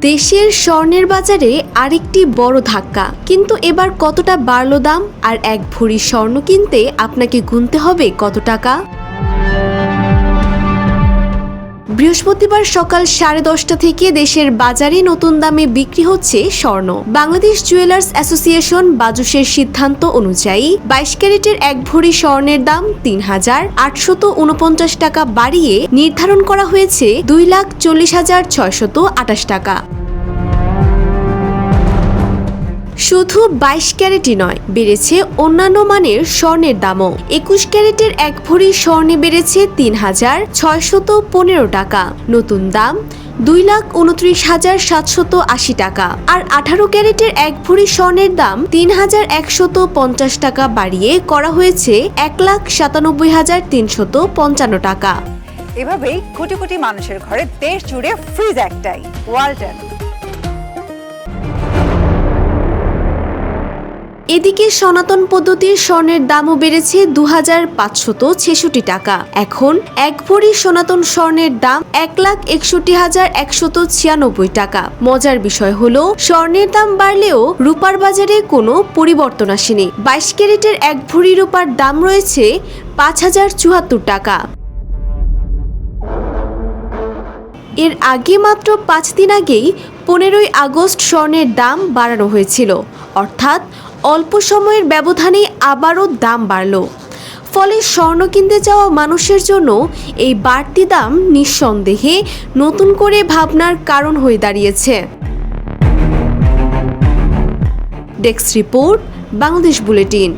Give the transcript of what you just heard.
দেশের স্বর্ণের বাজারে আরেকটি বড় ধাক্কা। কিন্তু এবার কতটা বাড়লো দাম? আর এক ভরি স্বর্ণ কিনতে আপনাকে গুনতে হবে কত টাকা? বৃহস্পতিবার সকাল 10:30 থেকে দেশের বাজারে নতুন দামে বিক্রি হচ্ছে স্বর্ণ। বাংলাদেশ জুয়েলার্স অ্যাসোসিয়েশন বাজুসের সিদ্ধান্ত অনুযায়ী 22 ক্যারেটের এক ভরি স্বর্ণের দাম ৩,৮৪৯ টাকা বাড়িয়ে নির্ধারণ করা হয়েছে 2,40,628 টাকা। শুধু 22 ক্যারেটই নয়, বেড়েছে অন্যান্য মানের স্বর্ণের দামও। 21 ক্যারেটের এক ভরি স্বর্ণে বেড়েছে 3,615 টাকা, নতুন দাম 2,29,780 টাকা। আর 18 ক্যারেটের এক ভরি স্বর্ণের দাম 3,150 টাকা বাড়িয়ে করা হয়েছে 1,97,355 টাকা। এভাবেই কোটি কোটি মানুষের ঘরে দেশ জুড়ে ফ্রিজ একটাই, ওয়ালটন। এদিকে সনাতন পদ্ধতির স্বর্ণের দামও বেড়েছে 2,566 টাকা। এখন এক ভরি সনাতন স্বর্ণের দাম 1,61,196 টাকা। মজার বিষয় হলো, স্বর্ণের দাম বাড়লেও রূপার বাজারে কোনো পরিবর্তন আসেনি। 22 ক্যারেটের এক ভরি রূপার দাম রয়েছে 5,074 টাকা। এর আগে মাত্র 5 দিন আগেই 15ই আগস্ট স্বর্ণের দাম বাড়ানো হয়েছিল, অর্থাৎ অল্প সময়ের ব্যবধানে আবারও দাম বাড়ল। ফলে স্বর্ণ কিনতে যাওয়া মানুষের জন্য এই বাড়তি দাম নিঃসন্দেহে নতুন করে ভাবনার কারণ হয়ে দাঁড়িয়েছে। Desk report, Bangladesh bulletin.